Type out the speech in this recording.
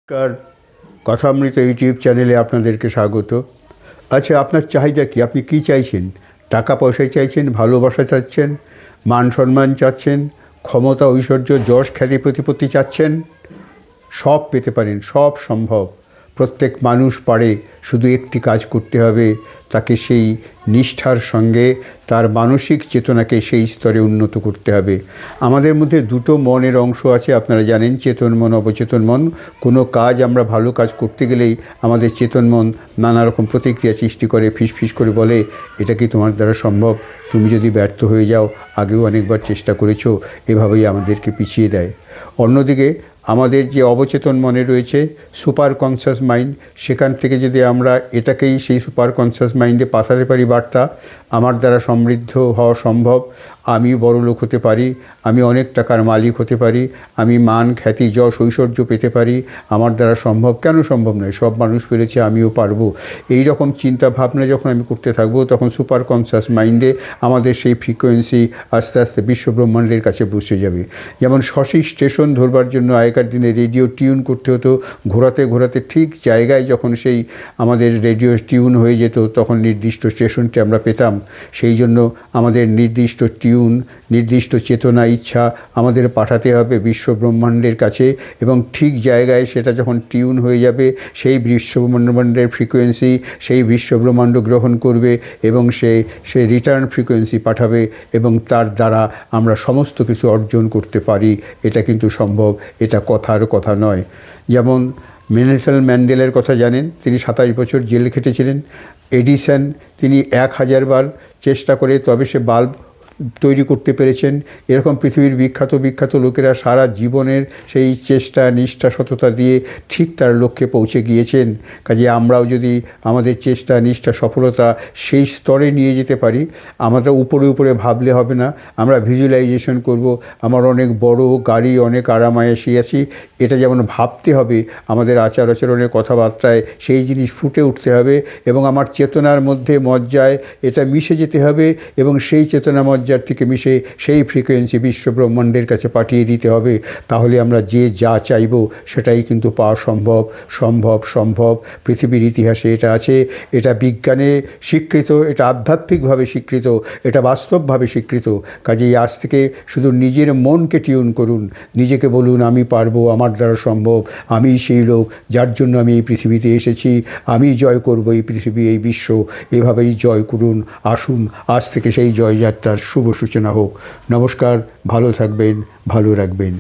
নমস্কার, কথামৃত ইউটিউব চ্যানেলে আপনাদেরকে স্বাগত। আচ্ছা, আপনার চাহিদা কী? আপনি কী চাইছেন? টাকা পয়সা চাইছেন, ভালোবাসা চাচ্ছেন, মান সম্মান চাচ্ছেন, ক্ষমতা ঐশ্বর্য যশ খ্যাতি প্রতিপত্তি চাচ্ছেন? সব পেতে পারেন, সব সম্ভব। প্রত্যেক মানুষ পারে, শুধু একটি কাজ করতে হবে, তাকে সেই নিষ্ঠার সঙ্গে তার মানসিক চেতনাকে সেই স্তরে উন্নত করতে হবে। আমাদের মধ্যে দুটো মনের অংশ আছে, আপনারা জানেন, চেতন মন, অবচেতন মন। কোনো কাজ আমরা ভালো কাজ করতে গেলেই আমাদের চেতন মন নানা রকম প্রতিক্রিয়া সৃষ্টি করে, ফিসফিস করে বলে, এটা কি তোমার দ্বারা সম্ভব? তুমি যদি ব্যর্থ হয়ে যাও, আগেও অনেকবার চেষ্টা করেছো, এভাবেই আমাদেরকে পিছিয়ে দেয়। অন্যদিকে আমাদের যে অবচেতন মনে রয়েছে, সুপার কনসাস মাইন্ড, সেখান থেকে যদি আমরা এটাকেই সেই সুপার কনসাস মাইন্ডে পাঠাতে পারি বার্তা, আমার দ্বারা সমৃদ্ধ হওয়া সম্ভব, আমি বড়লোক হতে পারি, আমি অনেক টাকার মালিক হতে পারি, আমি মান খ্যাতি যশ ঐশ্বর্য পেতে পারি, আমার দ্বারা সম্ভব, কেন সম্ভব নয়? সব মানুষ পেরেছে, আমিও পারবো। এই রকম চিন্তা ভাবনা যখন আমি করতে থাকবো, তখন সুপার কনসাস মাইন্ডে আমাদের সেই ফ্রিকোয়েন্সি আস্তে আস্তে বিশ্বব্রহ্মাণ্ডের কাছে পৌঁছে যাবে। যেমন সঠিক স্টেশন ধরবার জন্য আগেকার দিনে রেডিও টিউন করতে হতো, ঘোরাতে ঘোরাতে ঠিক জায়গায় যখন সেই আমাদের রেডিও টিউন হয়ে যেত, তখন নির্দিষ্ট স্টেশনটি আমরা পেতাম। সেই জন্য আমাদের নির্দিষ্ট টিউন, নির্দিষ্ট চেতনা, ইচ্ছা আমাদের পাঠাতে হবে বিশ্বব্রহ্মাণ্ডের কাছে, এবং ঠিক জায়গায় সেটা যখন টিউন হয়ে যাবে, সেই বিশ্বব্রহ্মাণ্ডের ফ্রিকোয়েন্সি সেই বিশ্বব্রহ্মাণ্ড গ্রহণ করবে এবং সে রিটার্ন ফ্রিকোয়েন্সি পাঠাবে, এবং তার দ্বারা আমরা সমস্ত কিছু অর্জন করতে পারি। এটা কিন্তু সম্ভব, এটা কথার কথা নয়। যেমন নেলসন ম্যান্ডেলার কথা জানেন, তিনি 27 বছর জেল খেটেছিলেন। এডিসন, তিনি 1000 বার চেষ্টা করে তবে সে বাল্ব তৈরি করতে পেরেছেন। এরকম পৃথিবীর বিখ্যাত বিখ্যাত লোকেরা সারা জীবনের সেই চেষ্টা, নিষ্ঠা, সততা দিয়ে ঠিক তার লক্ষ্যে পৌঁছে গিয়েছেন। কাজে আমরাও যদি আমাদের চেষ্টা, নিষ্ঠা, সফলতা সেই স্তরে নিয়ে যেতে পারি, আমরা উপরে উপরে ভাবলে হবে না, আমরা ভিজুয়ালাইজেশন করব, আমার অনেক বড় গাড়ি, অনেক আরামায়েশে আছি, এটা যেমন ভাবতে হবে, আমাদের আচার আচরণের কথাবার্তায় সেই জিনিস ফুটে উঠতে হবে, এবং আমার চেতনার মধ্যে মজ্জায় এটা মিশে যেতে হবে, এবং সেই চেতনা মজ্জার থেকে মিশে সেই ফ্রিকোয়েন্সি বিশ্বব্রহ্মাণ্ডের কাছে পাঠিয়ে দিতে হবে। তাহলে আমরা যে যা চাইব সেটাই কিন্তু পাওয়া সম্ভব। সম্ভব সম্ভব পৃথিবীর ইতিহাসে এটা আছে, এটা বিজ্ঞানে স্বীকৃত, এটা আধ্যাত্মিকভাবে স্বীকৃত, এটা বাস্তবভাবে স্বীকৃত। কাজেই আজ থেকে শুধু নিজের মনকে টিউন করুন, নিজেকে বলুন, আমি পারবো, আমার দ্বারা সম্ভব, আমি সেই লোক যার জন্য আমি এই পৃথিবীতে এসেছি, আমি জয় করব এই পৃথিবী, এই বিশ্ব। এভাবেই জয় করুন। আসুন, আজ থেকে সেই জয়যাত্রার শুভ সূচনা হোক। নমস্কার, ভালো থাকবেন, ভালো রাখবেন।